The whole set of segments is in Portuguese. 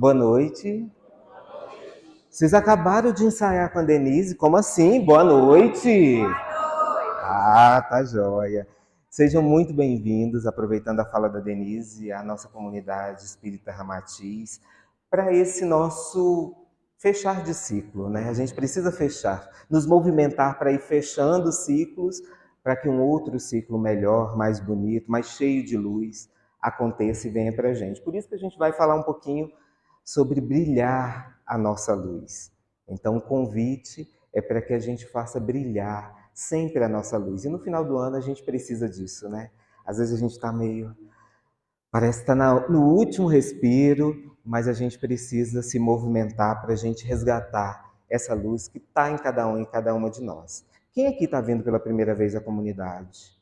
Boa noite. Vocês acabaram de ensaiar com a Denise? Como assim? Boa noite. Ah, tá joia. Sejam muito bem-vindos, aproveitando a fala da Denise, à nossa comunidade Espírita Ramatiz, para esse nosso fechar de ciclo, né? A gente precisa fechar, nos movimentar para ir fechando ciclos, para que um outro ciclo melhor, mais bonito, mais cheio de luz aconteça e venha para a gente. Por isso que a gente vai falar um pouquinho sobre brilhar a nossa luz. Então, o convite é para que a gente faça brilhar sempre a nossa luz. E no final do ano a gente precisa disso, né? Às vezes a gente está meio... Parece que está no último respiro, mas a gente precisa se movimentar para a gente resgatar essa luz que está em cada um e cada uma de nós. Quem aqui está vindo pela primeira vez à comunidade?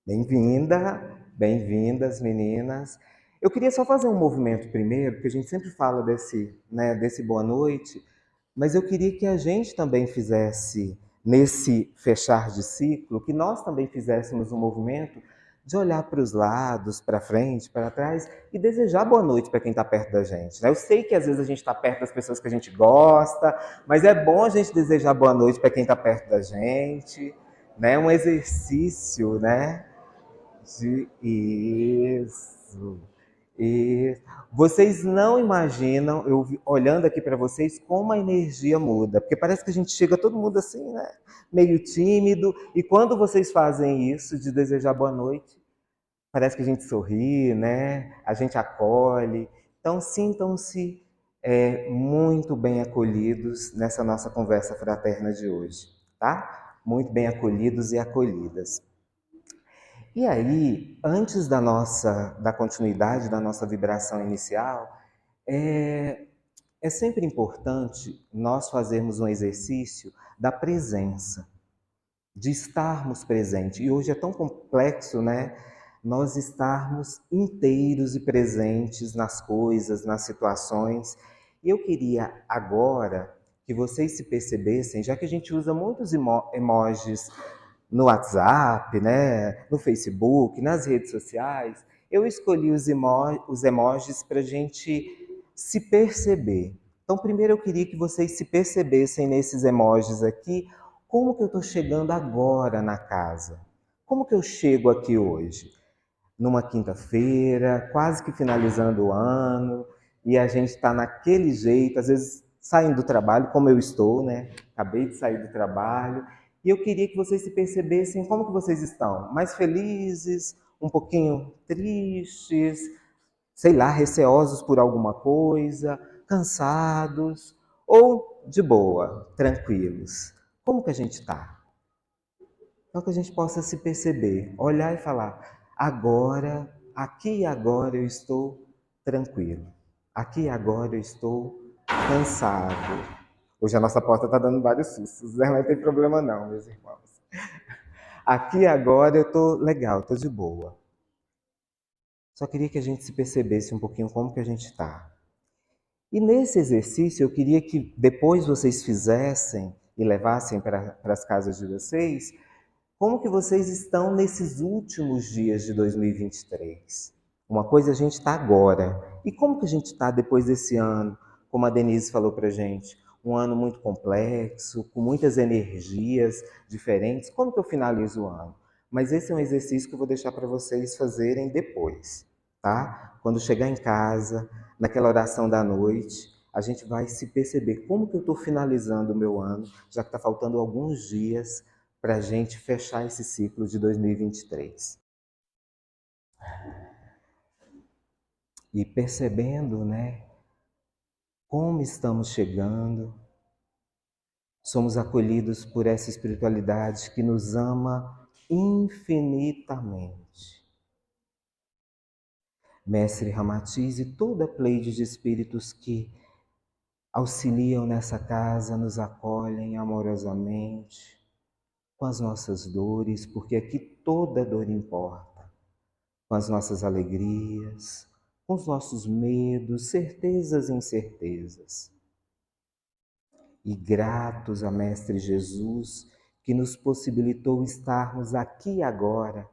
Bem-vinda, bem-vindas, meninas. Eu queria só fazer um movimento primeiro, porque a gente sempre fala desse boa noite, mas eu queria que a gente também fizesse, nesse fechar de ciclo, que nós também fizéssemos um movimento de olhar para os lados, para frente, para trás e desejar boa noite para quem está perto da gente, né? Eu sei que às vezes a gente está perto das pessoas que a gente gosta, mas é bom a gente desejar boa noite para quem está perto da gente, né? Um exercício, né? Isso. E vocês não imaginam, olhando aqui para vocês, como a energia muda. Porque parece que a gente chega todo mundo assim, né? Meio tímido. E quando vocês fazem isso, de desejar boa noite, parece que a gente sorri, né? A gente acolhe. Então, sintam-se muito bem acolhidos nessa nossa conversa fraterna de hoje, tá? Muito bem acolhidos e acolhidas. E aí, antes da continuidade da nossa vibração inicial, é sempre importante nós fazermos um exercício da presença, de estarmos presentes. E hoje é tão complexo, né? Nós estarmos inteiros e presentes nas coisas, nas situações. E eu queria agora que vocês se percebessem, já que a gente usa muitos emojis no WhatsApp, né, no Facebook, nas redes sociais, eu escolhi os emojis para a gente se perceber. Então, primeiro eu queria que vocês se percebessem nesses emojis aqui, como que eu estou chegando agora na casa? Como que eu chego aqui hoje? Numa quinta-feira, quase que finalizando o ano, e a gente está naquele jeito, às vezes saindo do trabalho, como eu estou, né? Acabei de sair do trabalho, e eu queria que vocês se percebessem como que vocês estão. Mais felizes, um pouquinho tristes, sei lá, receosos por alguma coisa, cansados, ou de boa, tranquilos. Como que a gente está? Então que a gente possa se perceber, olhar e falar, agora, aqui e agora eu estou tranquilo. Aqui e agora eu estou cansado. Hoje a nossa porta está dando vários sustos, né? Mas não tem problema não, meus irmãos. Aqui e agora eu estou legal, estou de boa. Só queria que a gente se percebesse um pouquinho como que a gente está. E nesse exercício eu queria que depois vocês fizessem e levassem para as casas de vocês, como que vocês estão nesses últimos dias de 2023? Uma coisa a gente está agora. E como que a gente está depois desse ano? Como a Denise falou para a gente, um ano muito complexo, com muitas energias diferentes. Como que eu finalizo o ano? Mas esse é um exercício que eu vou deixar para vocês fazerem depois, tá? Quando chegar em casa, naquela oração da noite, a gente vai se perceber como que eu estou finalizando o meu ano, já que está faltando alguns dias para a gente fechar esse ciclo de 2023. E percebendo, né, como estamos chegando, somos acolhidos por essa espiritualidade que nos ama infinitamente. Mestre Ramatiz e toda a pleide de espíritos que auxiliam nessa casa, nos acolhem amorosamente, com as nossas dores, porque aqui toda dor importa, com as nossas alegrias, com os nossos medos, certezas e incertezas. E gratos a Mestre Jesus, que nos possibilitou estarmos aqui agora,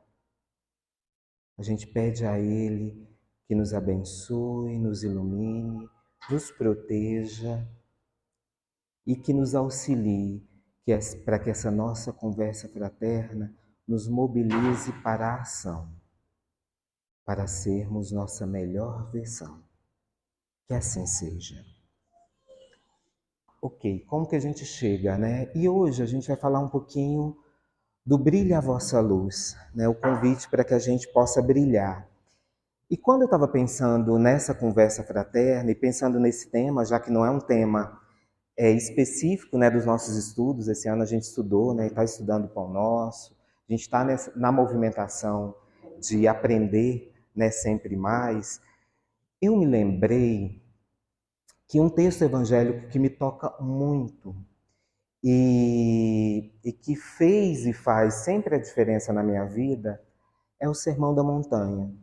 a gente pede a Ele que nos abençoe, nos ilumine, nos proteja e que nos auxilie para que essa nossa conversa fraterna nos mobilize para a ação, para sermos nossa melhor versão. Que assim seja. Ok, como que a gente chega, né? E hoje a gente vai falar um pouquinho do Brilhe a Vossa Luz, né? O convite para que a gente possa brilhar. E quando eu estava pensando nessa conversa fraterna e pensando nesse tema, já que não é um tema específico, né, dos nossos estudos, esse ano a gente estudou, né, e está estudando o Pão Nosso, a gente está na movimentação de aprender, né, sempre mais, eu me lembrei que um texto evangélico que me toca muito e que fez e faz sempre a diferença na minha vida é o Sermão da Montanha.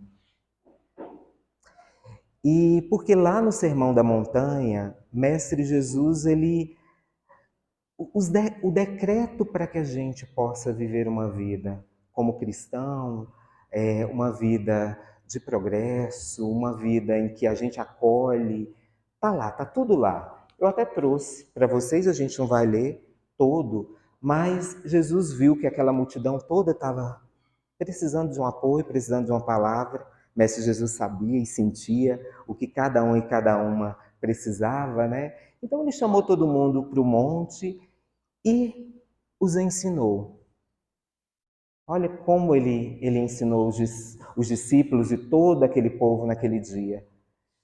E porque lá no Sermão da Montanha, Mestre Jesus, o decreto para que a gente possa viver uma vida como cristão, uma vida de progresso, uma vida em que a gente acolhe, tá lá, tá tudo lá. Eu até trouxe para vocês, a gente não vai ler todo, mas Jesus viu que aquela multidão toda estava precisando de um apoio, precisando de uma palavra. Mestre Jesus sabia e sentia o que cada um e cada uma precisava, né? Então ele chamou todo mundo para o monte e os ensinou. Olha como ele ensinou os discípulos e todo aquele povo naquele dia.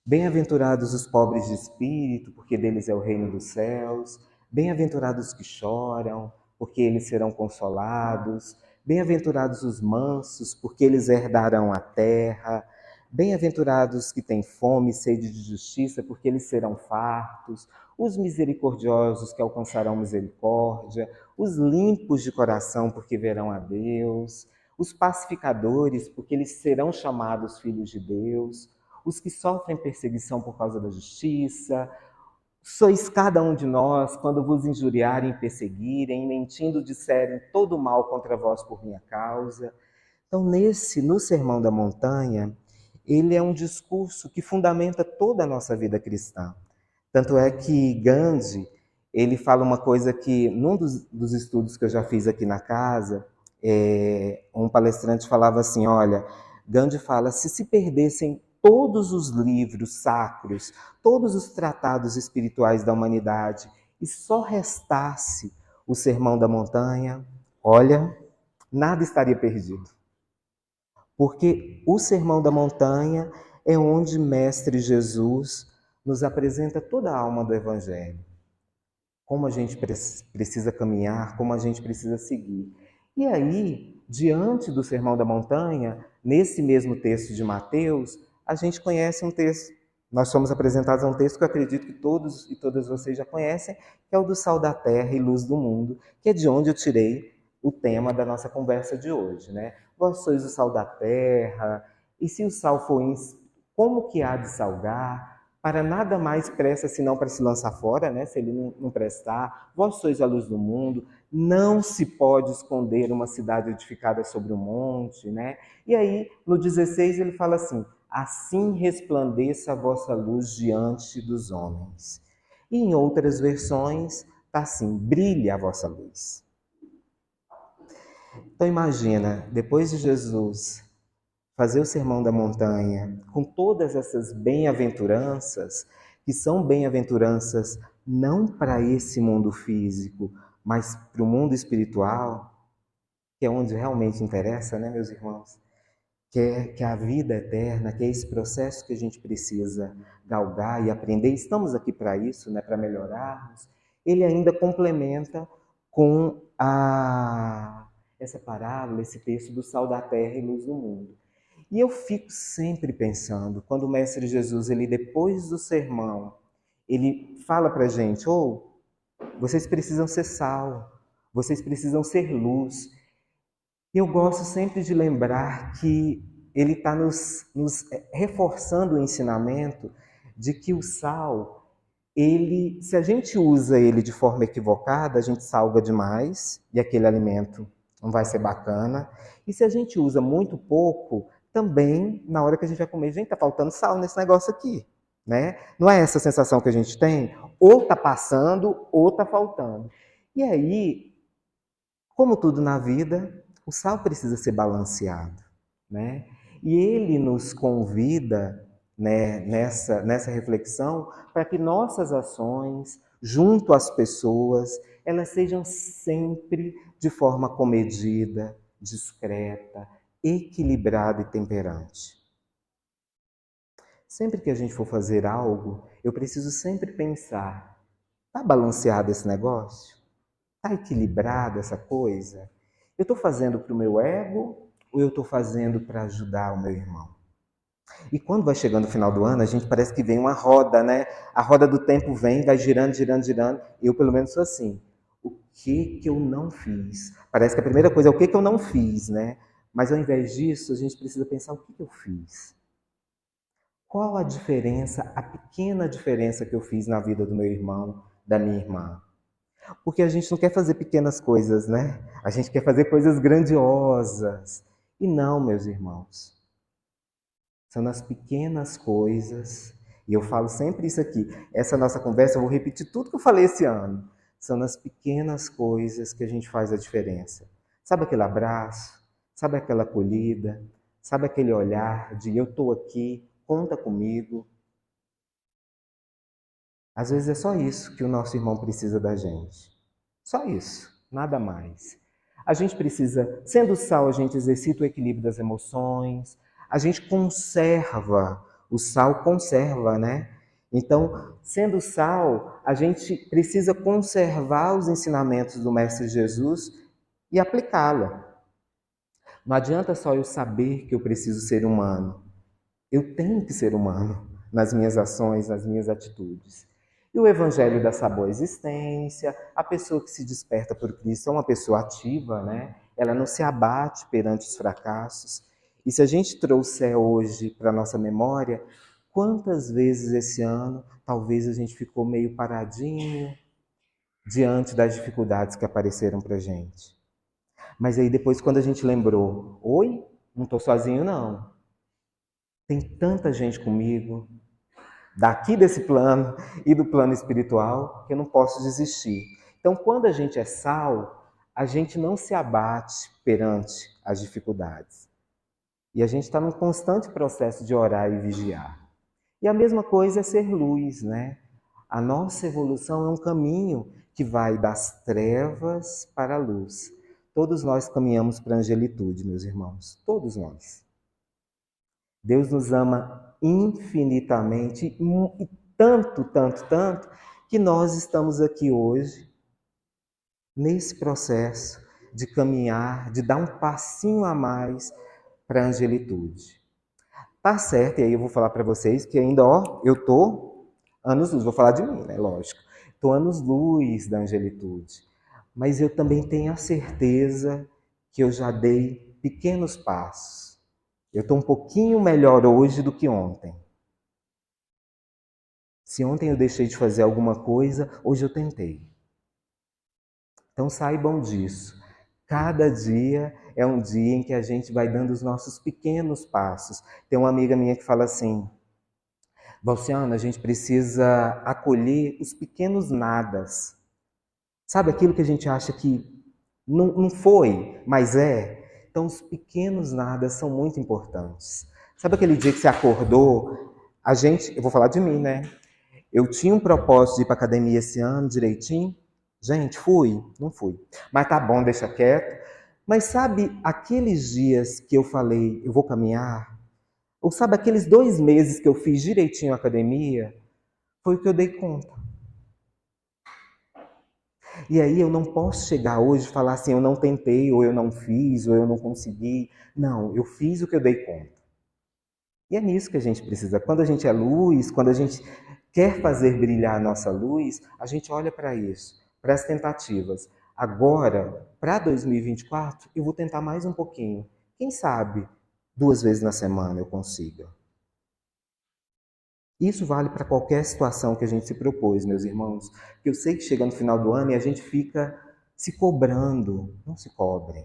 Bem-aventurados os pobres de espírito, porque deles é o reino dos céus. Bem-aventurados os que choram, porque eles serão consolados. Bem-aventurados os mansos, porque eles herdarão a terra. Bem-aventurados os que têm fome e sede de justiça, porque eles serão fartos. Os misericordiosos, que alcançarão misericórdia. Os limpos de coração, porque verão a Deus. Os pacificadores, porque eles serão chamados filhos de Deus. Os que sofrem perseguição por causa da justiça. Sois cada um de nós, quando vos injuriarem e perseguirem, mentindo disserem todo mal contra vós por minha causa. Então, no Sermão da Montanha, ele é um discurso que fundamenta toda a nossa vida cristã. Tanto é que Gandhi, ele fala uma coisa que, num dos estudos que eu já fiz aqui na casa, um palestrante falava assim, olha, Gandhi fala, se perdessem todos os livros sacros, todos os tratados espirituais da humanidade, e só restasse o Sermão da Montanha, olha, nada estaria perdido. Porque o Sermão da Montanha é onde Mestre Jesus nos apresenta toda a alma do Evangelho. Como a gente precisa caminhar, como a gente precisa seguir. E aí, diante do Sermão da Montanha, nesse mesmo texto de Mateus, a gente conhece um texto. Nós somos apresentados a um texto que eu acredito que todos e todas vocês já conhecem, que é o do Sal da Terra e Luz do Mundo, que é de onde eu tirei o tema da nossa conversa de hoje, né? Vós sois o sal da terra, e se o sal for como que há de salgar? Para nada mais presta senão para se lançar fora, né? Se ele não prestar. Vós sois a luz do mundo, não se pode esconder uma cidade edificada sobre um monte, né? E aí, no 16, ele fala assim, assim resplandeça a vossa luz diante dos homens. E em outras versões, está assim, brilhe a vossa luz. Então imagina, depois de Jesus fazer o Sermão da Montanha, com todas essas bem-aventuranças, que são bem-aventuranças não para esse mundo físico, mas para o mundo espiritual, que é onde realmente interessa, né, meus irmãos? Que é a vida eterna, que é esse processo que a gente precisa galgar e aprender. Estamos aqui para isso, né, para melhorarmos. Ele ainda complementa com essa parábola, esse texto do sal da terra e luz do mundo. E eu fico sempre pensando, quando o Mestre Jesus, ele depois do sermão, ele fala para a gente, vocês precisam ser sal, vocês precisam ser luz. E eu gosto sempre de lembrar que ele está nos reforçando o ensinamento de que o sal, se a gente usa ele de forma equivocada, a gente salga demais e aquele alimento não vai ser bacana. E se a gente usa muito pouco, também na hora que a gente vai comer, gente, tá faltando sal nesse negócio aqui, né? Não é essa sensação que a gente tem? Ou tá passando, ou tá faltando. E aí, como tudo na vida, o sal precisa ser balanceado, né? E ele nos convida, né, nessa reflexão para que nossas ações, junto às pessoas, elas sejam sempre de forma comedida, discreta, equilibrada e temperante. Sempre que a gente for fazer algo, eu preciso sempre pensar: está balanceado esse negócio? Está equilibrada essa coisa? Eu estou fazendo para o meu ego ou eu estou fazendo para ajudar o meu irmão? E quando vai chegando o final do ano, a gente parece que vem uma roda, né? A roda do tempo vem, vai girando, girando, girando. Eu, pelo menos, sou assim. O que eu não fiz? Parece que a primeira coisa é o que eu não fiz, né? Mas ao invés disso, a gente precisa pensar o que eu fiz. Qual a diferença, a pequena diferença que eu fiz na vida do meu irmão, da minha irmã? Porque a gente não quer fazer pequenas coisas, né? A gente quer fazer coisas grandiosas. E não, meus irmãos. São nas pequenas coisas, e eu falo sempre isso aqui, essa nossa conversa, eu vou repetir tudo que eu falei esse ano. São nas pequenas coisas que a gente faz a diferença. Sabe aquele abraço? Sabe aquela acolhida? Sabe aquele olhar de eu estou aqui, conta comigo? Às vezes é só isso que o nosso irmão precisa da gente. Só isso, nada mais. A gente precisa, sendo sal, a gente exercita o equilíbrio das emoções, a gente conserva, o sal conserva, né? Então, sendo sal, a gente precisa conservar os ensinamentos do Mestre Jesus e aplicá-la. Não adianta só eu saber que eu preciso ser humano. Eu tenho que ser humano nas minhas ações, nas minhas atitudes. E o Evangelho da Boa Existência, a pessoa que se desperta por Cristo é uma pessoa ativa, né? Ela não se abate perante os fracassos. E se a gente trouxer hoje para a nossa memória, quantas vezes esse ano talvez a gente ficou meio paradinho diante das dificuldades que apareceram para a gente. Mas aí depois, quando a gente lembrou, oi, não estou sozinho não. Tem tanta gente comigo, daqui desse plano e do plano espiritual, que eu não posso desistir. Então, quando a gente é sal, a gente não se abate perante as dificuldades. E a gente está num constante processo de orar e vigiar. E a mesma coisa é ser luz, né? A nossa evolução é um caminho que vai das trevas para a luz. Todos nós caminhamos para a angelitude, meus irmãos. Todos nós. Deus nos ama infinitamente e tanto, tanto, tanto, que nós estamos aqui hoje, nesse processo de caminhar, de dar um passinho a mais para a angelitude. Tá certo, e aí eu vou falar para vocês que ainda, ó, eu tô anos-luz, vou falar de mim, né, lógico. Tô anos-luz da angelitude. Mas eu também tenho a certeza que eu já dei pequenos passos. Eu estou um pouquinho melhor hoje do que ontem. Se ontem eu deixei de fazer alguma coisa, hoje eu tentei. Então saibam disso. Cada dia é um dia em que a gente vai dando os nossos pequenos passos. Tem uma amiga minha que fala assim: Valciana, a gente precisa acolher os pequenos nadas. Sabe aquilo que a gente acha que não foi, mas é? Então, os pequenos nadas são muito importantes. Sabe aquele dia que você acordou? Eu vou falar de mim, né? Eu tinha um propósito de ir para academia esse ano direitinho. Gente, fui? Não fui. Mas tá bom, deixa quieto. Mas sabe aqueles dias que eu falei, eu vou caminhar? Ou sabe aqueles 2 meses que eu fiz direitinho a academia? Foi o que eu dei conta. E aí eu não posso chegar hoje e falar assim, eu não tentei, ou eu não fiz, ou eu não consegui. Não, eu fiz o que eu dei conta. E é nisso que a gente precisa. Quando a gente é luz, quando a gente quer fazer brilhar a nossa luz, a gente olha para isso, para as tentativas. Agora, para 2024, eu vou tentar mais um pouquinho. Quem sabe 2 vezes na semana eu consiga. Isso vale para qualquer situação que a gente se propôs, meus irmãos. Que eu sei que chega no final do ano e a gente fica se cobrando. Não se cobrem.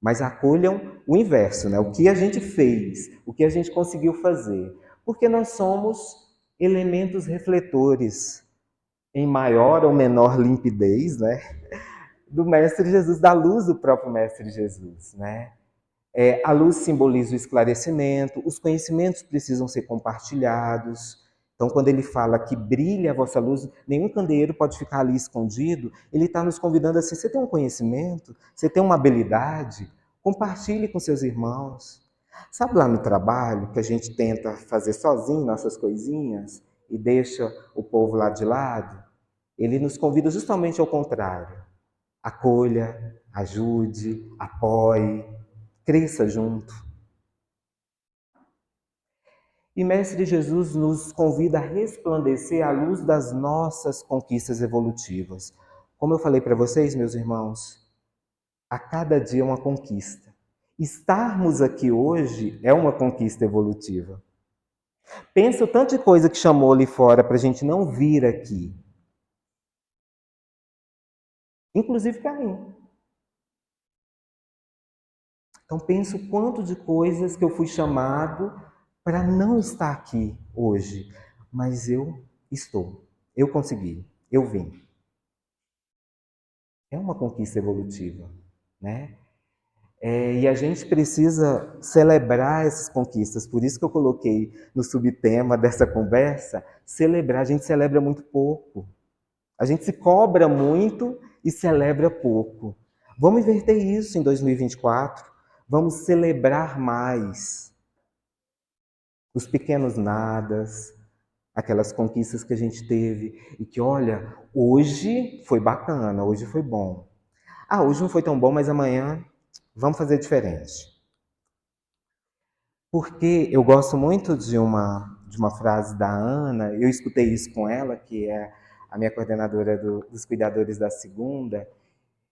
mas acolham o inverso, né? O que a gente fez, o que a gente conseguiu fazer. Porque nós somos elementos refletores, em maior ou menor limpidez, né? Do Mestre Jesus, da luz do próprio Mestre Jesus, né? A luz simboliza o esclarecimento, os conhecimentos precisam ser compartilhados. Então, quando ele fala que brilha a vossa luz, nenhum candeeiro pode ficar ali escondido, ele está nos convidando assim: você tem um conhecimento, você tem uma habilidade, compartilhe com seus irmãos. Sabe lá no trabalho que a gente tenta fazer sozinho nossas coisinhas e deixa o povo lá de lado? Ele nos convida justamente ao contrário. Acolha, ajude, apoie, cresça junto. E Mestre Jesus nos convida a resplandecer à luz das nossas conquistas evolutivas. Como eu falei para vocês, meus irmãos, a cada dia é uma conquista. Estarmos aqui hoje é uma conquista evolutiva. Pensa o tanto de coisa que chamou ali fora para a gente não vir aqui. Inclusive para mim. Então penso o quanto de coisas que eu fui chamado para não estar aqui hoje. Mas eu estou. Eu consegui. Eu vim. É uma conquista evolutiva, né? E a gente precisa celebrar essas conquistas. Por isso que eu coloquei no subtema dessa conversa, celebrar. A gente celebra muito pouco. A gente se cobra muito e celebra pouco. Vamos inverter isso em 2024. Vamos celebrar mais os pequenos nadas, aquelas conquistas que a gente teve e que, olha, hoje foi bacana, hoje foi bom. Hoje não foi tão bom, mas amanhã vamos fazer diferente. Porque eu gosto muito de uma frase da Ana, eu escutei isso com ela, que é a minha coordenadora dos cuidadores da segunda,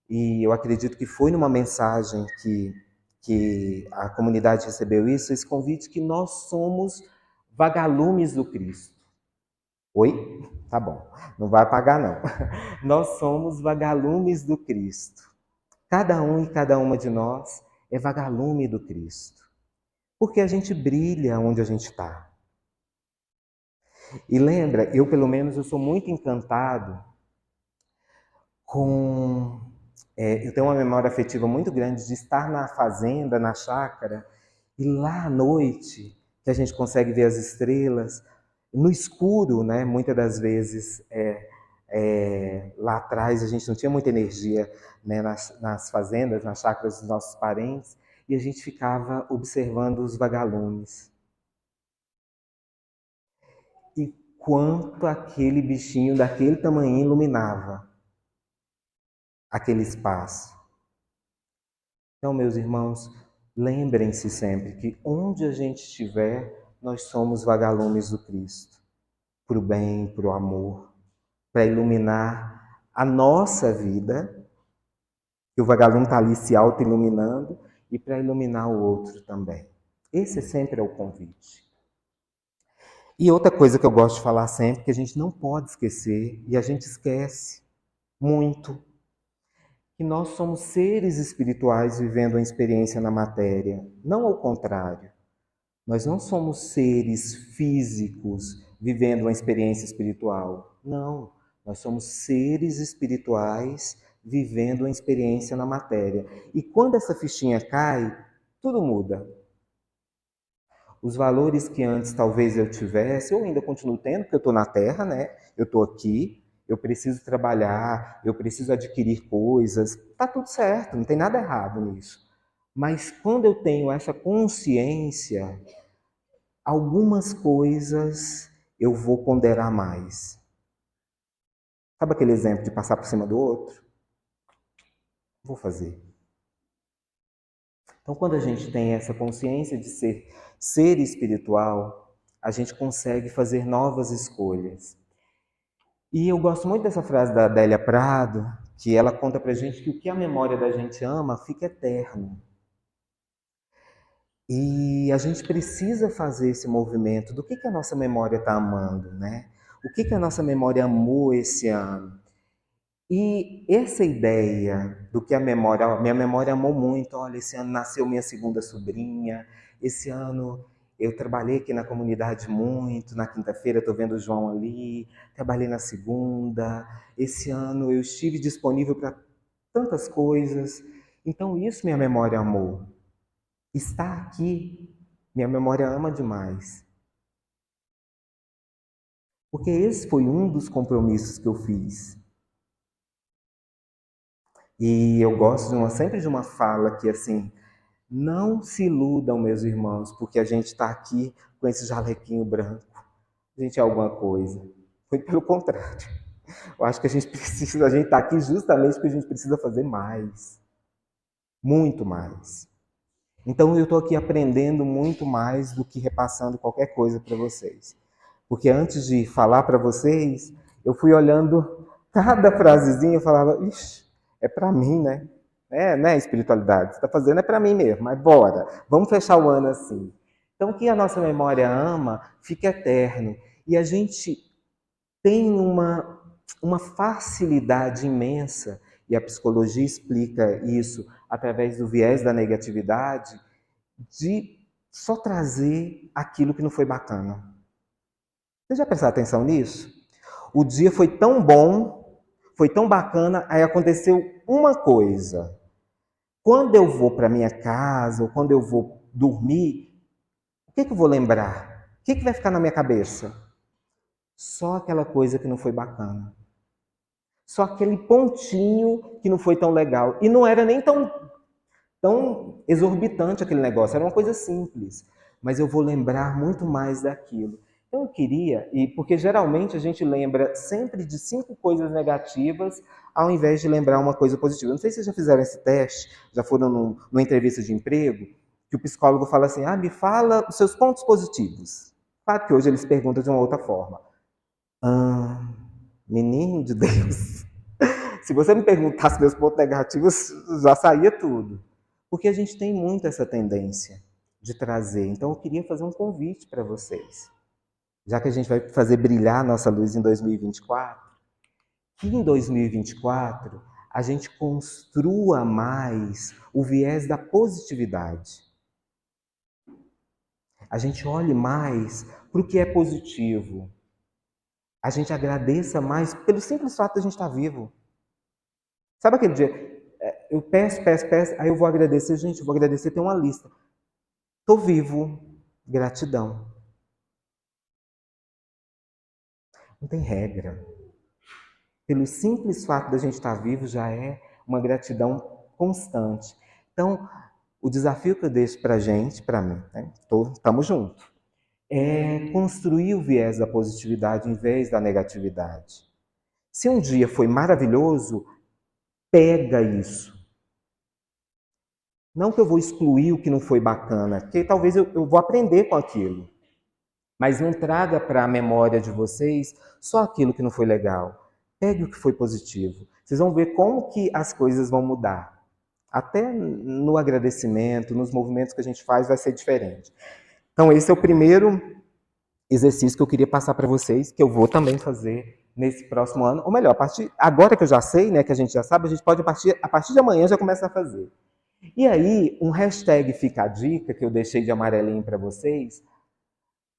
e eu acredito que foi numa mensagem que a comunidade recebeu isso, esse convite que nós somos vagalumes do Cristo. Oi? Tá bom, não vai apagar não. Nós somos vagalumes do Cristo. Cada um e cada uma de nós é vagalume do Cristo. Porque a gente brilha onde a gente está. E lembra, eu pelo menos eu sou muito encantado com... eu tenho uma memória afetiva muito grande de estar na fazenda, na chácara, e lá à noite, que a gente consegue ver as estrelas, no escuro, né? Muitas das vezes, lá atrás a gente não tinha muita energia, né? nas fazendas, nas chácaras dos nossos parentes, e a gente ficava observando os vagalumes. E quanto aquele bichinho daquele tamanho iluminava aquele espaço. Então, meus irmãos, lembrem-se sempre que onde a gente estiver, nós somos vagalumes do Cristo. Para o bem, para o amor, para iluminar a nossa vida, que o vagalume está ali se auto-iluminando, e para iluminar o outro também. Esse sempre é o convite. E outra coisa que eu gosto de falar sempre, que a gente não pode esquecer, e a gente esquece muito, que nós somos seres espirituais vivendo uma experiência na matéria, não ao contrário. Nós não somos seres físicos vivendo uma experiência espiritual. Não, nós somos seres espirituais vivendo uma experiência na matéria. E quando essa fichinha cai, tudo muda. Os valores que antes talvez eu tivesse, eu ainda continuo tendo, porque eu estou na Terra, né? Eu estou aqui, eu preciso trabalhar, eu preciso adquirir coisas. Tá tudo certo, não tem nada errado nisso. Mas quando eu tenho essa consciência, algumas coisas eu vou ponderar mais. Sabe aquele exemplo de passar por cima do outro? Vou fazer. Então, quando a gente tem essa consciência de ser espiritual, a gente consegue fazer novas escolhas. E eu gosto muito dessa frase da Adélia Prado, que ela conta pra gente que o que a memória da gente ama fica eterno. E a gente precisa fazer esse movimento do que a nossa memória está amando, né? O que a nossa memória amou esse ano? E essa ideia do que a minha memória amou muito. Olha, esse ano nasceu minha segunda sobrinha, esse ano eu trabalhei aqui na comunidade muito, na quinta-feira estou vendo o João ali, trabalhei na segunda, esse ano eu estive disponível para tantas coisas. Então isso minha memória amou. Está aqui, minha memória ama demais. Porque esse foi um dos compromissos que eu fiz. E eu gosto sempre de uma fala que assim, não se iludam, meus irmãos, porque a gente está aqui com esse jalequinho branco. A gente é alguma coisa. Foi pelo contrário. Eu acho que a gente está aqui justamente porque a gente precisa fazer mais. Muito mais. Então eu estou aqui aprendendo muito mais do que repassando qualquer coisa para vocês. Porque antes de falar para vocês, eu fui olhando cada frasezinha e falava, ixi, é para mim, né? É, né, espiritualidade? Você está fazendo é para mim mesmo, mas bora, vamos fechar o ano assim. Então, o que a nossa memória ama fica eterno. E a gente tem uma facilidade imensa, e a psicologia explica isso através do viés da negatividade, de só trazer aquilo que não foi bacana. Você já prestou atenção nisso? O dia foi tão bom, foi tão bacana, aí aconteceu uma coisa. Quando eu vou para minha casa, ou quando eu vou dormir, o que eu vou lembrar? O que vai ficar na minha cabeça? Só aquela coisa que não foi bacana. Só aquele pontinho que não foi tão legal. E não era nem tão exorbitante aquele negócio, era uma coisa simples. Mas eu vou lembrar muito mais daquilo. Então eu queria, e porque geralmente a gente lembra sempre de 5 coisas negativas, ao invés de lembrar uma coisa positiva. Não sei se vocês já fizeram esse teste, já foram numa entrevista de emprego, que o psicólogo fala assim, me fala os seus pontos positivos. Claro que hoje eles perguntam de uma outra forma. Menino de Deus, se você me perguntasse meus pontos negativos, já saía tudo. Porque a gente tem muito essa tendência de trazer. Então eu queria fazer um convite para vocês. Já que a gente vai fazer brilhar a nossa luz em 2024, que em 2024 a gente construa mais o viés da positividade. A gente olhe mais para o que é positivo. A gente agradeça mais pelo simples fato de a gente estar vivo. Sabe aquele dia? Eu peço, aí eu vou agradecer. Gente, eu vou agradecer, tem uma lista. Estou vivo, gratidão. Não tem regra. Pelo simples fato de a gente estar vivo já é uma gratidão constante. Então, o desafio que eu deixo para a gente, para mim, né? Estamos juntos, é construir o viés da positividade em vez da negatividade. Se um dia foi maravilhoso, pega isso. Não que eu vou excluir o que não foi bacana, porque talvez eu vou aprender com aquilo. Mas não traga para a memória de vocês só aquilo que não foi legal. Pegue o que foi positivo. Vocês vão ver como que as coisas vão mudar. Até no agradecimento, nos movimentos que a gente faz, vai ser diferente. Então, esse é o primeiro exercício que eu queria passar para vocês, que eu vou também fazer nesse próximo ano. Ou melhor, agora que eu já sei, né, que a gente já sabe, a gente pode, a partir de amanhã, já começar a fazer. E aí, um hashtag fica a dica, que eu deixei de amarelinho para vocês.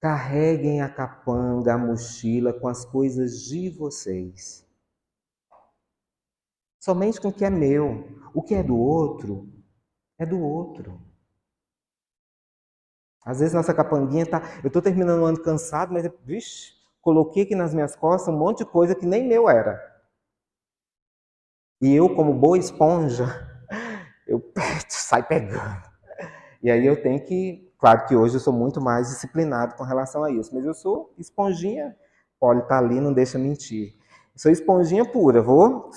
Carreguem a capanga, a mochila com as coisas de vocês. Somente com o que é meu. O que é do outro, é do outro. Às vezes nossa capanguinha tá... Eu estou terminando o ano cansado, mas, vixe, coloquei aqui nas minhas costas um monte de coisa que nem meu era. E eu, como boa esponja, eu saio pegando. E aí eu tenho que... Claro que hoje eu sou muito mais disciplinado com relação a isso, mas eu sou esponjinha. Pode estar ali, não deixa mentir. Eu sou esponjinha pura, vou...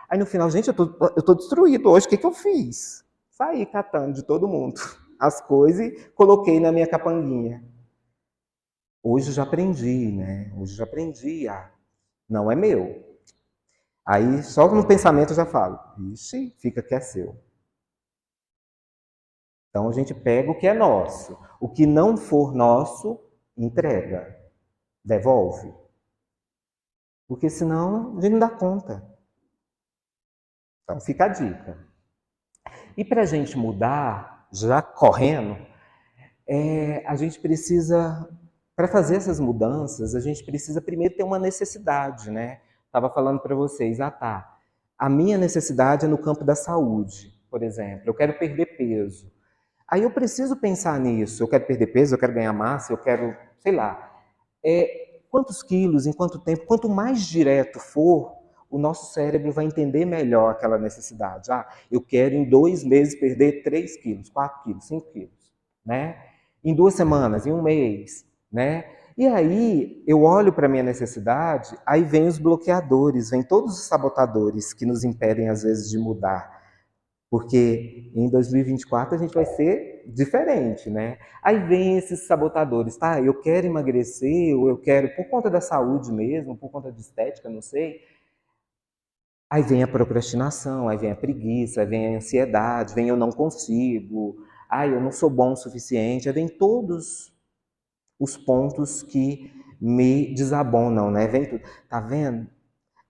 Aí no final, gente, eu tô destruído hoje, o que eu fiz? Saí catando de todo mundo as coisas e coloquei na minha capanguinha. Hoje eu já aprendi, né? Hoje eu já aprendi não é meu. Aí só no pensamento eu já falo, ixi, fica que é seu. Então a gente pega o que é nosso. O que não for nosso, entrega, devolve. Porque senão a gente não dá conta. Então fica a dica. E para a gente mudar, já correndo, a gente precisa, para fazer essas mudanças, a gente precisa primeiro ter uma necessidade, né? Estava falando para vocês, tá, a minha necessidade é no campo da saúde, por exemplo, eu quero perder peso. Aí eu preciso pensar nisso, eu quero perder peso, eu quero ganhar massa, eu quero, sei lá, quantos quilos, em quanto tempo, quanto mais direto for, o nosso cérebro vai entender melhor aquela necessidade. Eu quero em 2 meses perder 3 quilos, 4 quilos, 5 quilos, né? Em 2 semanas, em um mês, né? E aí eu olho para a minha necessidade, aí vem os bloqueadores, vem todos os sabotadores que nos impedem às vezes de mudar. Porque em 2024 a gente vai ser diferente, né? Aí vem esses sabotadores, tá? Eu quero emagrecer, ou eu quero, por conta da saúde mesmo, por conta de estética, não sei. Aí vem a procrastinação, aí vem a preguiça, aí vem a ansiedade, vem eu não consigo, eu não sou bom o suficiente, aí vem todos os pontos que me desabonam, né? Vem tudo. Tá vendo?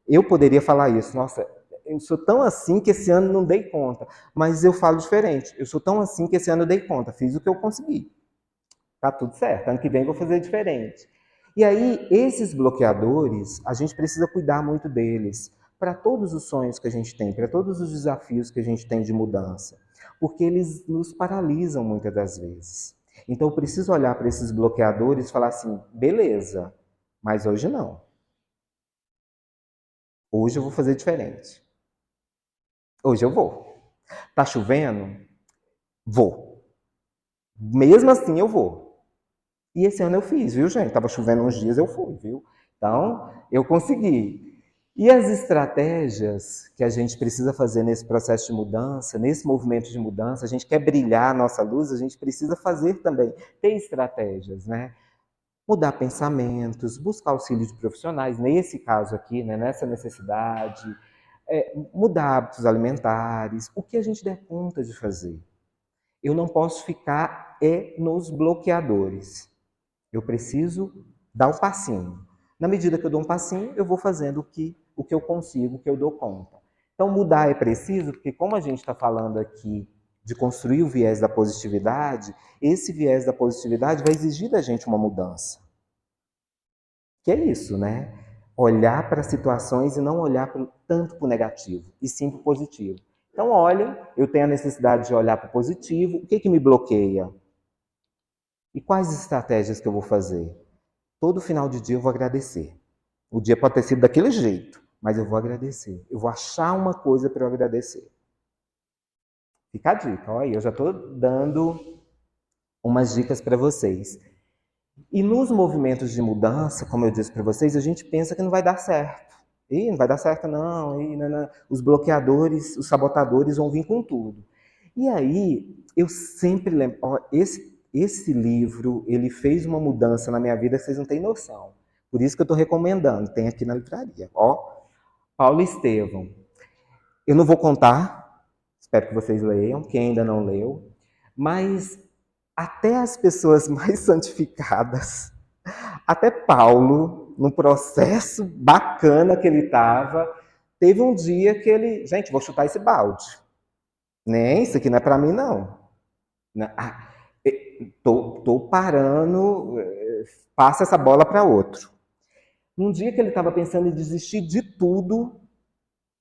Eu poderia falar isso, nossa, eu sou tão assim que esse ano não dei conta, mas eu falo diferente. Eu sou tão assim que esse ano eu dei conta, fiz o que eu consegui. Tá tudo certo, ano que vem eu vou fazer diferente. E aí, esses bloqueadores, a gente precisa cuidar muito deles, para todos os sonhos que a gente tem, para todos os desafios que a gente tem de mudança, porque eles nos paralisam muitas das vezes. Então, eu preciso olhar para esses bloqueadores e falar assim: beleza, mas hoje não. Hoje eu vou fazer diferente. Hoje eu vou. Tá chovendo? Vou. Mesmo assim eu vou. E esse ano eu fiz, viu, gente? Tava chovendo uns dias, eu fui, viu? Então, eu consegui. E as estratégias que a gente precisa fazer nesse processo de mudança, nesse movimento de mudança, a gente quer brilhar a nossa luz, a gente precisa fazer também, ter estratégias, né? Mudar pensamentos, buscar auxílio de profissionais, nesse caso aqui, né, nessa necessidade, mudar hábitos alimentares, o que a gente der conta de fazer. Eu não posso ficar nos bloqueadores. Eu preciso dar um passinho. Na medida que eu dou um passinho, eu vou fazendo o que eu consigo, o que eu dou conta. Então, mudar é preciso, porque como a gente está falando aqui de construir o viés da positividade, esse viés da positividade vai exigir da gente uma mudança. Que é isso, né? Olhar para situações e não olhar tanto para o negativo, e sim para o positivo. Então, olhem, eu tenho a necessidade de olhar para o positivo, o que me bloqueia? E quais estratégias que eu vou fazer? Todo final de dia eu vou agradecer. O dia pode ter sido daquele jeito, mas eu vou agradecer. Eu vou achar uma coisa para eu agradecer. Fica a dica, olha, eu já estou dando umas dicas para vocês. E nos movimentos de mudança, como eu disse para vocês, a gente pensa que não vai dar certo. Não vai dar certo não. Não. Os bloqueadores, os sabotadores vão vir com tudo. E aí, eu sempre lembro, esse livro, ele fez uma mudança na minha vida que vocês não têm noção. Por isso que eu estou recomendando, tem aqui na livraria. Paulo Estevão. Eu não vou contar, espero que vocês leiam, quem ainda não leu, mas até as pessoas mais santificadas, até Paulo, num processo bacana que ele estava, teve um dia que ele, gente, vou chutar esse balde. Nem, isso aqui não é para mim, não. Tô parando, passa essa bola para outro. Um dia que ele estava pensando em desistir de tudo,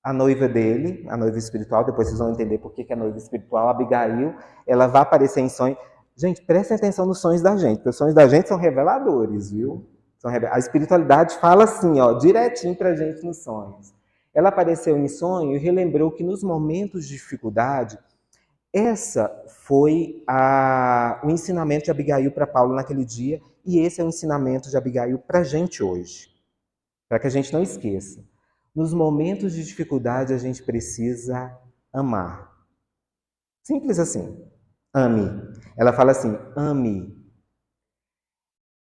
a noiva dele, a noiva espiritual, depois vocês vão entender por que a noiva espiritual, Abigail, ela vai aparecer em sonho. Gente, prestem atenção nos sonhos da gente, porque os sonhos da gente são reveladores, viu? A espiritualidade fala assim, ó, direitinho pra gente nos sonhos. Ela apareceu em sonho e relembrou que nos momentos de dificuldade, essa foi o ensinamento de Abigail para Paulo naquele dia, e esse é o ensinamento de Abigail para a gente hoje, para que a gente não esqueça. Nos momentos de dificuldade, a gente precisa amar. Simples assim. Ame. Ela fala assim, ame.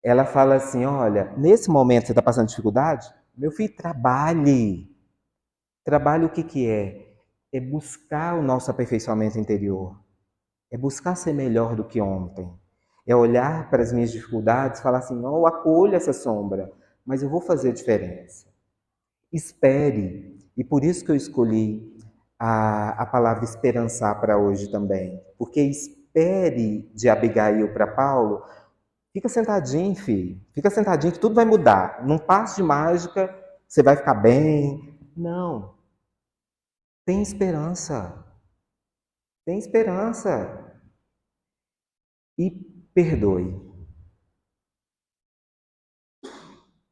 Ela fala assim, olha, nesse momento você está passando dificuldade? Meu filho, trabalhe. Trabalhe o que é? É buscar o nosso aperfeiçoamento interior. É buscar ser melhor do que ontem. É olhar para as minhas dificuldades e falar assim, não, eu acolho essa sombra, mas eu vou fazer diferença. Espere. E por isso que eu escolhi a palavra esperançar para hoje também. Porque espere de Abigail para Paulo, fica sentadinho, filho. Fica sentadinho que tudo vai mudar. Num passo de mágica, você vai ficar bem. Não. Tem esperança. Tem esperança. E perdoe.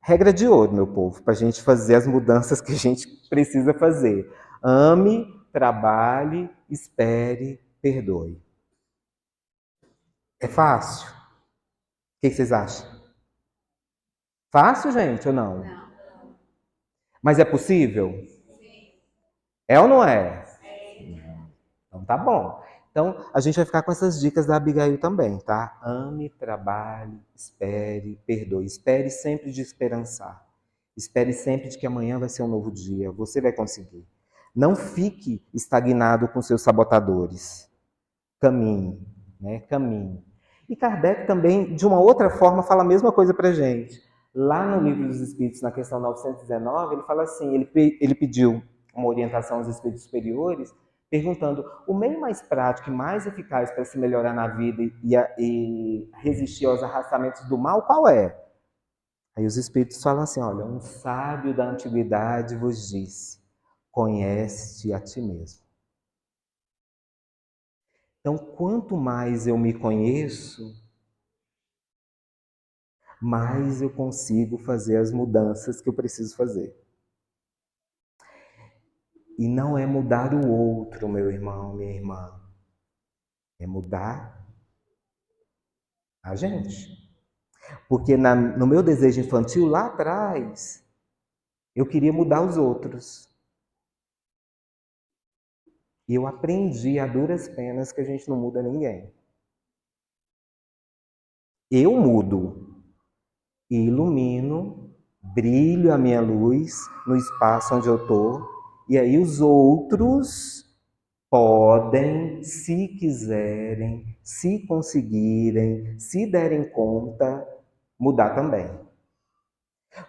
Regra de ouro, meu povo, para a gente fazer as mudanças que a gente precisa fazer. Ame, trabalhe, espere, perdoe. É fácil? O que vocês acham? Fácil, gente, ou não? Mas é possível? É ou não é? Então tá bom. Então a gente vai ficar com essas dicas da Abigail também, tá? Ame, trabalhe, espere, perdoe. Espere sempre de esperançar. Espere sempre de que amanhã vai ser um novo dia. Você vai conseguir. Não fique estagnado com seus sabotadores. Caminhe, né? Caminhe. E Kardec também, de uma outra forma, fala a mesma coisa pra gente. Lá no Livro dos Espíritos, na questão 919, ele fala assim, ele pediu uma orientação aos espíritos superiores, perguntando o meio mais prático e mais eficaz para se melhorar na vida e resistir aos arrastamentos do mal, qual é? Aí os espíritos falam assim, olha, um sábio da antiguidade vos disse, conhece-te a ti mesmo. Então, quanto mais eu me conheço, mais eu consigo fazer as mudanças que eu preciso fazer. E não é mudar o outro, meu irmão, minha irmã. É mudar a gente. Porque no meu desejo infantil, lá atrás, eu queria mudar os outros. E eu aprendi a duras penas que a gente não muda ninguém. Eu mudo e ilumino, brilho a minha luz no espaço onde eu estou. E aí os outros podem, se quiserem, se conseguirem, se derem conta, mudar também.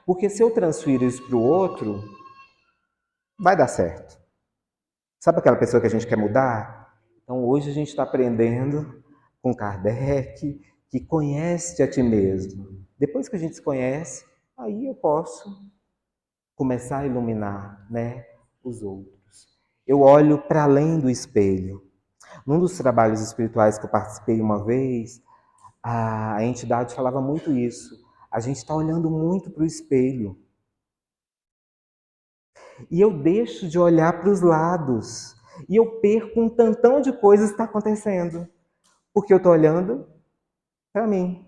Porque se eu transfiro isso para o outro, vai dar certo. Sabe aquela pessoa que a gente quer mudar? Então hoje a gente está aprendendo com Kardec que conhece a ti mesmo. Depois que a gente se conhece, aí eu posso começar a iluminar, né, os outros. Eu olho para além do espelho. Num dos trabalhos espirituais que eu participei uma vez, a entidade falava muito isso. A gente está olhando muito para o espelho. E eu deixo de olhar para os lados. E eu perco um tantão de coisas que está acontecendo. Porque eu estou olhando para mim.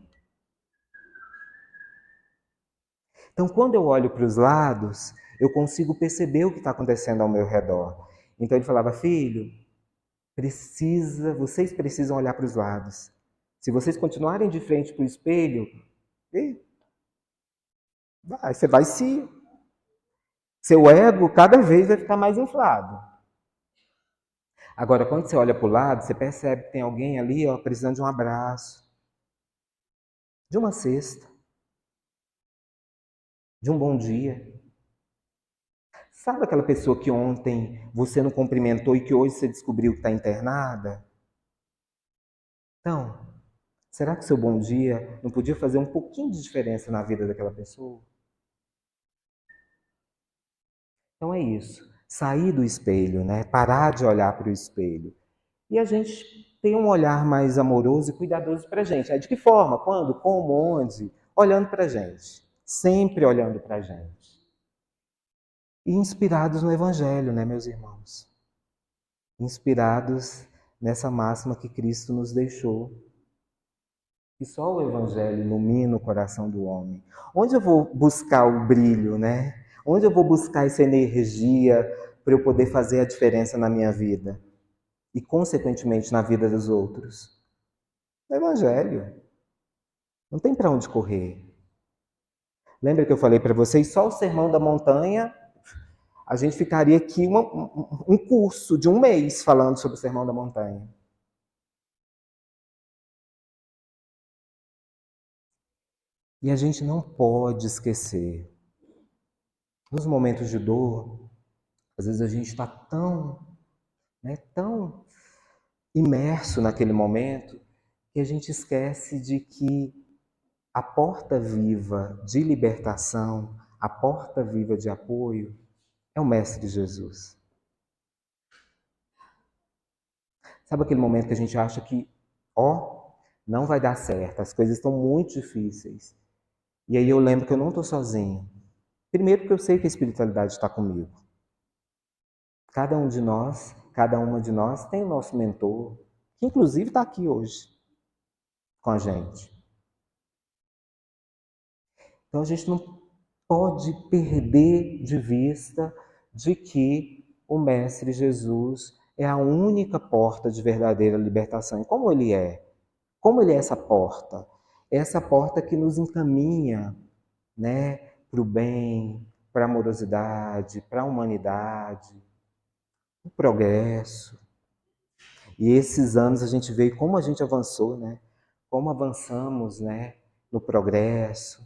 Então, quando eu olho para os lados, eu consigo perceber o que está acontecendo ao meu redor. Então ele falava, filho, vocês precisam olhar para os lados. Se vocês continuarem de frente para o espelho, você vai se... Seu ego cada vez vai ficar mais inflado. Agora, quando você olha para o lado, você percebe que tem alguém ali ó, precisando de um abraço, de uma cesta, de um bom dia. Sabe aquela pessoa que ontem você não cumprimentou e que hoje você descobriu que está internada? Então, será que seu bom dia não podia fazer um pouquinho de diferença na vida daquela pessoa? Então é isso. Sair do espelho, né? Parar de olhar para o espelho. E a gente tem um olhar mais amoroso e cuidadoso para a gente. De que forma? Quando? Como? Onde? Olhando para a gente. Sempre olhando para a gente. E inspirados no Evangelho, né, meus irmãos? Inspirados nessa máxima que Cristo nos deixou. Que só o Evangelho ilumina o coração do homem. Onde eu vou buscar o brilho, né? Onde eu vou buscar essa energia para eu poder fazer a diferença na minha vida? E, consequentemente, na vida dos outros? No Evangelho. Não tem para onde correr. Lembra que eu falei para vocês, só o Sermão da Montanha, a gente ficaria aqui um curso de um mês falando sobre o Sermão da Montanha. E a gente não pode esquecer. Nos momentos de dor, às vezes a gente está tão né? Tão imerso naquele momento que a gente esquece de que a porta viva de libertação, a porta viva de apoio é o Mestre Jesus. Sabe aquele momento que a gente acha que, ó, não vai dar certo, as coisas estão muito difíceis. E aí eu lembro que eu não estou sozinho. Primeiro porque eu sei que a espiritualidade está comigo. Cada um de nós, cada uma de nós tem o nosso mentor, que inclusive está aqui hoje com a gente. Então a gente não pode perder de vista de que o Mestre Jesus é a única porta de verdadeira libertação. E como ele é? Como ele é essa porta? É essa porta que nos encaminha, né, para o bem, para a amorosidade, para a humanidade, o progresso. E esses anos a gente vê como a gente avançou, né? Como avançamos, né, no progresso.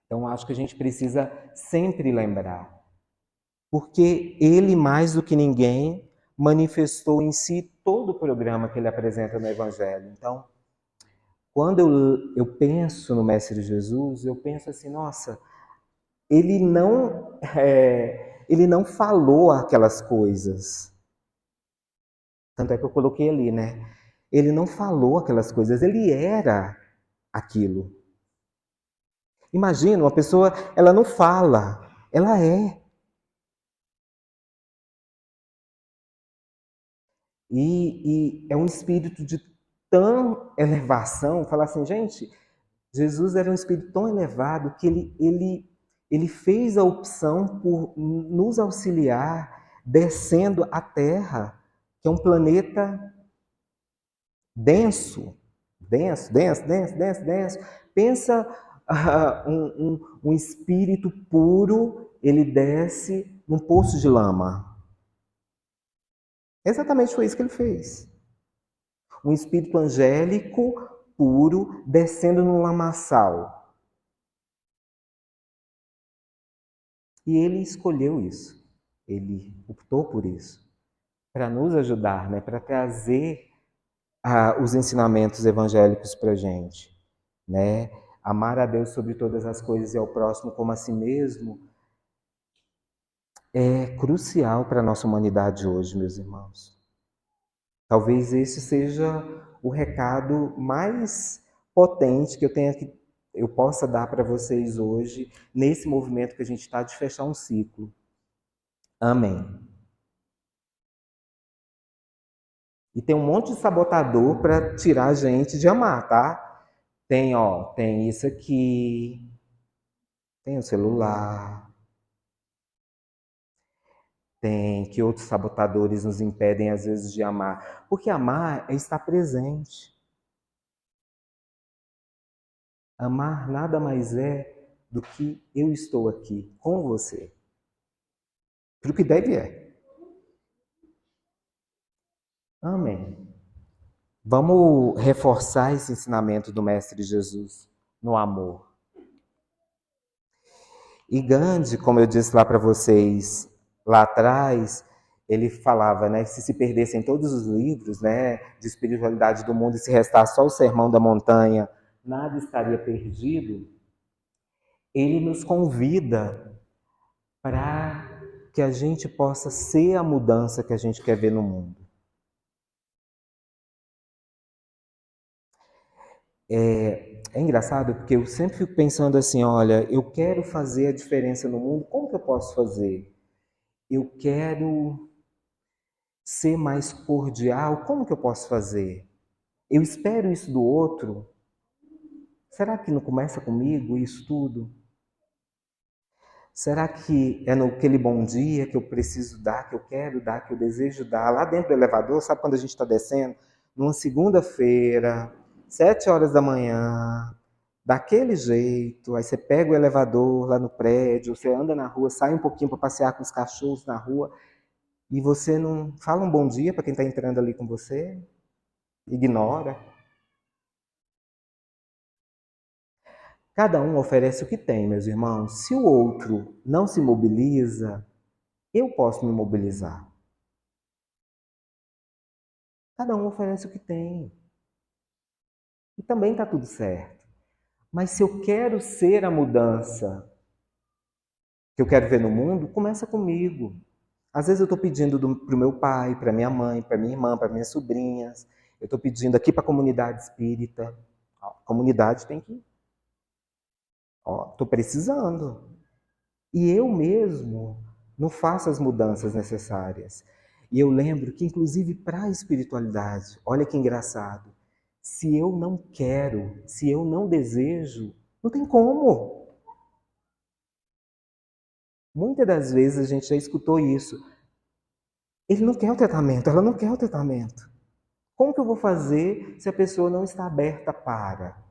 Então acho que a gente precisa sempre lembrar, porque ele mais do que ninguém manifestou em si todo o programa que ele apresenta no Evangelho. Então, quando eu penso no Mestre Jesus, eu penso assim, nossa, ele não falou aquelas coisas. Tanto é que eu coloquei ali, né? Ele não falou aquelas coisas, ele era aquilo. Imagina, uma pessoa, ela não fala, ela é. E é um espírito de tão elevação, falar assim, gente, Jesus era um espírito tão elevado que ele fez a opção por nos auxiliar descendo à Terra, que é um planeta denso, denso, denso, denso, denso, denso. Pensa um espírito puro, ele desce num poço de lama. Exatamente foi isso que ele fez. Um espírito angélico puro descendo num lamaçal. E ele escolheu isso. Ele optou por isso. Para nos ajudar, né? Para trazer os ensinamentos evangélicos para a gente. Né? Amar a Deus sobre todas as coisas e ao próximo como a si mesmo é crucial para a nossa humanidade hoje, meus irmãos. Talvez esse seja o recado mais potente que eu possa dar para vocês hoje, nesse movimento que a gente está de fechar um ciclo. Amém. E tem um monte de sabotador para tirar a gente de amar, tá? Tem, ó, tem isso aqui, tem o celular, tem que outros sabotadores nos impedem às vezes de amar. Porque amar é estar presente. Amar nada mais é do que eu estou aqui com você. Para o que deve é. Amém. Vamos reforçar esse ensinamento do Mestre Jesus no amor. E Gandhi, como eu disse lá para vocês lá atrás, ele falava, né, que se perdessem todos os livros, né, de espiritualidade do mundo e se restasse só o Sermão da Montanha, nada estaria perdido. Ele nos convida para que a gente possa ser a mudança que a gente quer ver no mundo. É engraçado porque eu sempre fico pensando assim, olha, eu quero fazer a diferença no mundo, como que eu posso fazer? Eu quero ser mais cordial, como que eu posso fazer? Eu espero isso do outro. Será que não começa comigo isso tudo? Será que é naquele bom dia que eu preciso dar, que eu quero dar, que eu desejo dar, lá dentro do elevador, sabe quando a gente está descendo? Numa segunda-feira, 7 horas da manhã, daquele jeito, aí você pega o elevador lá no prédio, você anda na rua, sai um pouquinho para passear com os cachorros na rua, e você não fala um bom dia para quem está entrando ali com você? Ignora. Cada um oferece o que tem, meus irmãos. Se o outro não se mobiliza, eu posso me mobilizar. Cada um oferece o que tem. E também está tudo certo. Mas se eu quero ser a mudança que eu quero ver no mundo, começa comigo. Às vezes eu estou pedindo para o meu pai, para minha mãe, para minha irmã, para minhas sobrinhas. Eu estou pedindo aqui para a comunidade espírita. A comunidade tem que. Estou precisando. E eu mesmo não faço as mudanças necessárias. E eu lembro que, inclusive, para a espiritualidade, olha que engraçado, se eu não quero, se eu não desejo, não tem como. Muitas das vezes a gente já escutou isso. Ele não quer o tratamento, ela não quer o tratamento. Como que eu vou fazer se a pessoa não está aberta para?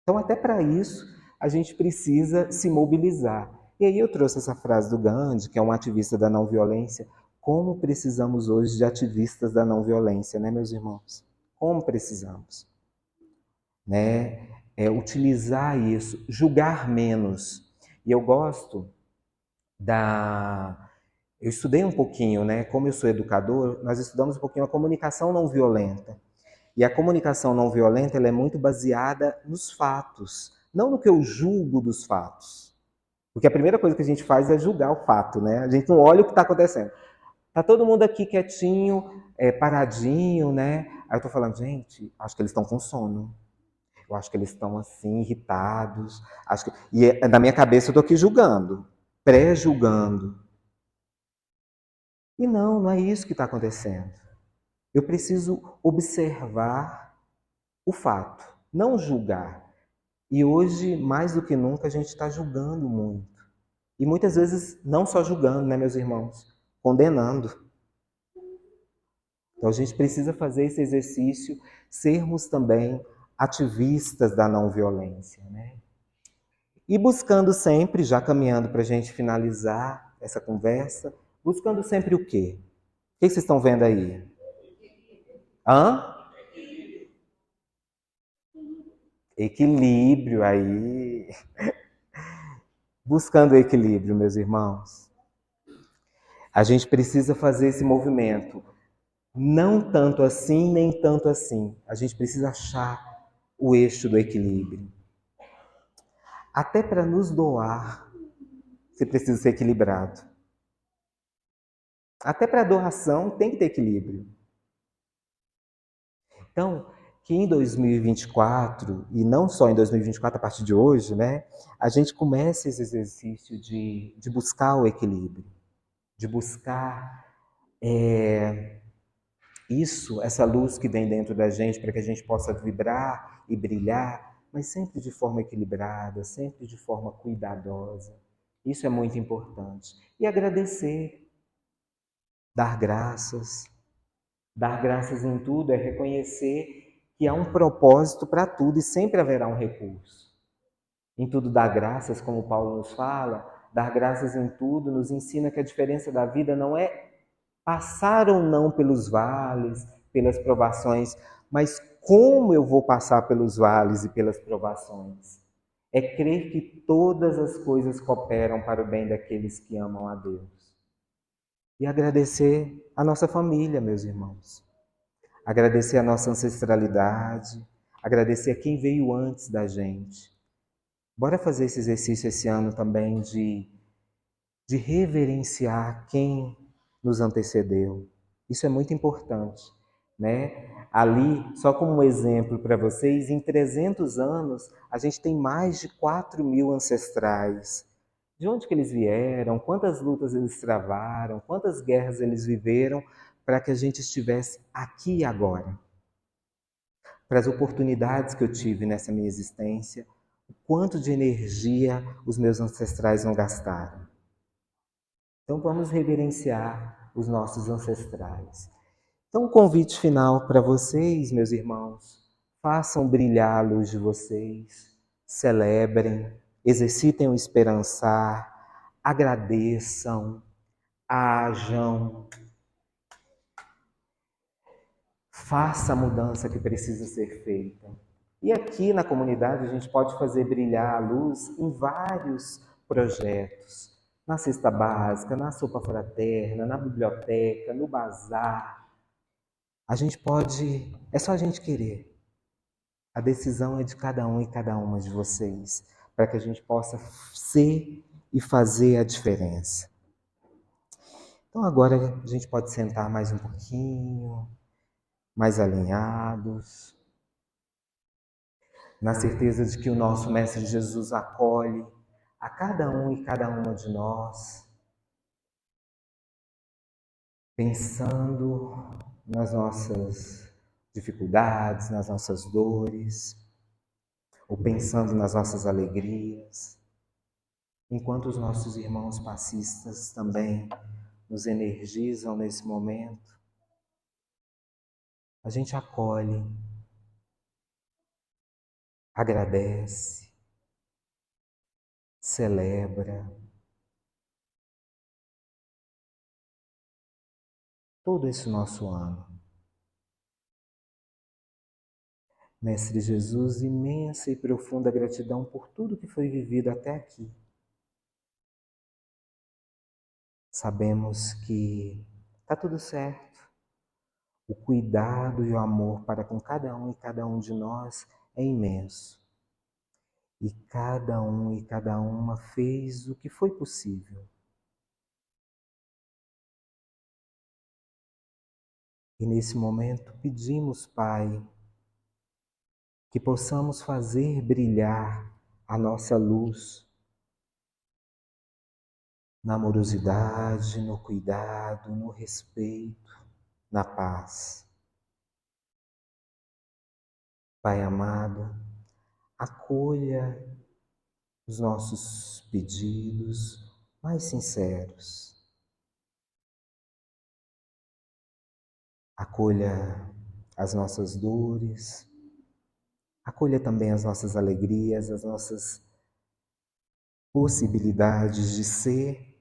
Então, até para isso, a gente precisa se mobilizar. E aí eu trouxe essa frase do Gandhi, que é um ativista da não violência. Como precisamos hoje de ativistas da não violência, né, meus irmãos? Como precisamos, né? Utilizar isso, julgar menos. E eu gosto da... Eu estudei um pouquinho, né? Como eu sou educador, nós estudamos um pouquinho a comunicação não violenta. E a comunicação não violenta ela é muito baseada nos fatos, não no que eu julgo dos fatos. Porque a primeira coisa que a gente faz é julgar o fato, né? A gente não olha o que está acontecendo. Tá todo mundo aqui quietinho, paradinho, né? Aí eu tô falando, gente, acho que eles estão com sono. Eu acho que eles estão assim, irritados. Acho que... E na minha cabeça eu tô aqui julgando, pré-julgando. E não é isso que está acontecendo. Eu preciso observar o fato, não julgar. E hoje, mais do que nunca, a gente está julgando muito. E muitas vezes, não só julgando, né, meus irmãos? Condenando. Então, a gente precisa fazer esse exercício, sermos também ativistas da não violência, né? E buscando sempre, já caminhando para a gente finalizar essa conversa, buscando sempre o quê? O que vocês estão vendo aí? Hã? Equilíbrio aí. Buscando equilíbrio, meus irmãos. A gente precisa fazer esse movimento. Não tanto assim, nem tanto assim. A gente precisa achar o eixo do equilíbrio. Até para nos doar, você precisa ser equilibrado. Até para a doação tem que ter equilíbrio. Então, que em 2024, e não só em 2024, a partir de hoje, né, a gente comece esse exercício de buscar o equilíbrio, de buscar isso, essa luz que vem dentro da gente para que a gente possa vibrar e brilhar, mas sempre de forma equilibrada, sempre de forma cuidadosa. Isso é muito importante. E agradecer, dar graças. Dar graças em tudo é reconhecer que há um propósito para tudo e sempre haverá um recurso. Em tudo dar graças, como Paulo nos fala, dar graças em tudo nos ensina que a diferença da vida não é passar ou não pelos vales, pelas provações, mas como eu vou passar pelos vales e pelas provações? É crer que todas as coisas cooperam para o bem daqueles que amam a Deus. E agradecer a nossa família, meus irmãos. Agradecer a nossa ancestralidade, agradecer a quem veio antes da gente. Bora fazer esse exercício esse ano também de reverenciar quem nos antecedeu. Isso é muito importante, né? Ali, só como um exemplo para vocês, em 300 anos, a gente tem mais de 4.000 ancestrais. De onde que eles vieram? Quantas lutas eles travaram? Quantas guerras eles viveram para que a gente estivesse aqui e agora? Para as oportunidades que eu tive nessa minha existência, o quanto de energia os meus ancestrais não gastaram. Então vamos reverenciar os nossos ancestrais. Então, um convite final para vocês, meus irmãos, façam brilhar a luz de vocês, celebrem, exercitem o esperançar, agradeçam, hajam, faça a mudança que precisa ser feita. E aqui na comunidade a gente pode fazer brilhar a luz em vários projetos. Na cesta básica, na sopa fraterna, na biblioteca, no bazar. A gente pode, é só a gente querer. A decisão é de cada um e cada uma de vocês, para que a gente possa ser e fazer a diferença. Então agora a gente pode sentar mais um pouquinho, mais alinhados, na certeza de que o nosso Mestre Jesus acolhe a cada um e cada uma de nós, pensando nas nossas dificuldades, nas nossas dores, ou pensando nas nossas alegrias, enquanto os nossos irmãos passistas também nos energizam nesse momento, a gente acolhe, agradece, celebra todo esse nosso ano. Mestre Jesus, imensa e profunda gratidão por tudo que foi vivido até aqui. Sabemos que está tudo certo. O cuidado e o amor para com cada um e cada um de nós é imenso. E cada um e cada uma fez o que foi possível. E nesse momento pedimos, Pai, que possamos fazer brilhar a nossa luz na amorosidade, no cuidado, no respeito, na paz. Pai amado, acolha os nossos pedidos mais sinceros. Acolha as nossas dores, acolha também as nossas alegrias, as nossas possibilidades de ser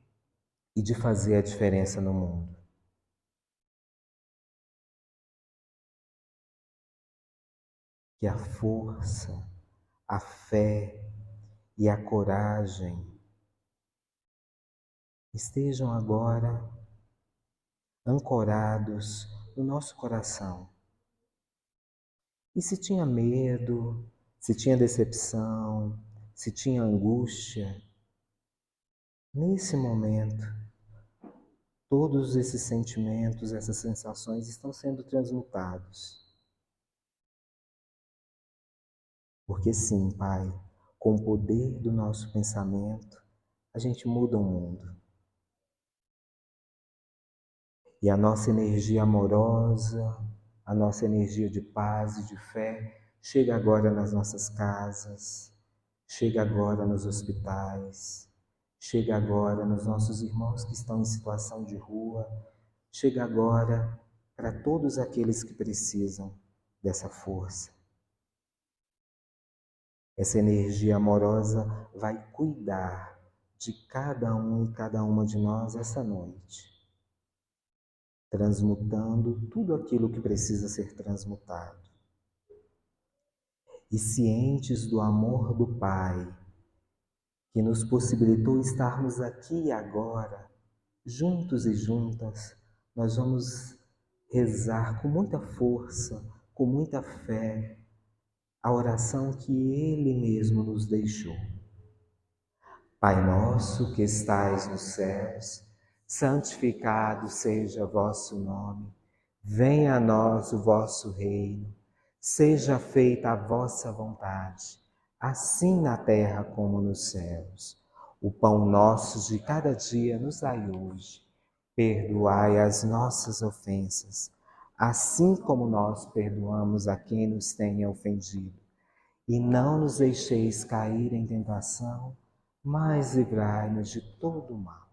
e de fazer a diferença no mundo. Que a força, a fé e a coragem estejam agora ancorados no nosso coração. E se tinha medo, se tinha decepção, se tinha angústia, nesse momento, todos esses sentimentos, essas sensações estão sendo transmutados. Porque sim, Pai, com o poder do nosso pensamento, a gente muda o mundo. E a nossa energia amorosa, a nossa energia de paz e de fé chega agora nas nossas casas, chega agora nos hospitais, chega agora nos nossos irmãos que estão em situação de rua, chega agora para todos aqueles que precisam dessa força. Essa energia amorosa vai cuidar de cada um e cada uma de nós essa noite, transmutando tudo aquilo que precisa ser transmutado. E cientes do amor do Pai, que nos possibilitou estarmos aqui e agora, juntos e juntas, nós vamos rezar com muita força, com muita fé, a oração que Ele mesmo nos deixou. Pai nosso que estais nos céus, santificado seja vosso nome. Venha a nós o vosso reino. Seja feita a vossa vontade, assim na terra como nos céus. O pão nosso de cada dia nos dai hoje. Perdoai as nossas ofensas, assim como nós perdoamos a quem nos tenha ofendido. E não nos deixeis cair em tentação, mas livrai-nos de todo o mal.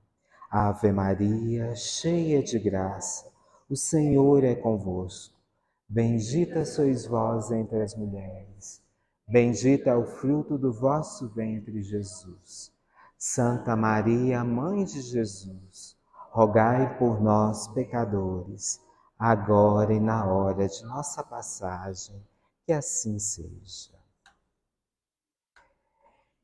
Ave Maria, cheia de graça, o Senhor é convosco. Bendita sois vós entre as mulheres. Bendito é o fruto do vosso ventre, Jesus. Santa Maria, Mãe de Jesus, rogai por nós, pecadores, agora e na hora de nossa passagem, que assim seja.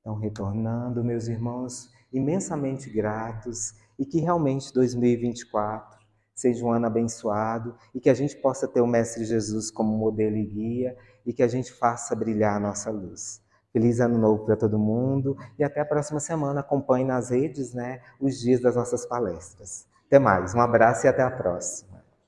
Então, retornando, meus irmãos, imensamente gratos e que realmente 2024 seja um ano abençoado e que a gente possa ter o Mestre Jesus como modelo e guia e que a gente faça brilhar a nossa luz. Feliz ano novo para todo mundo e até a próxima semana. Acompanhe nas redes, né, os dias das nossas palestras. Até mais, um abraço e até a próxima.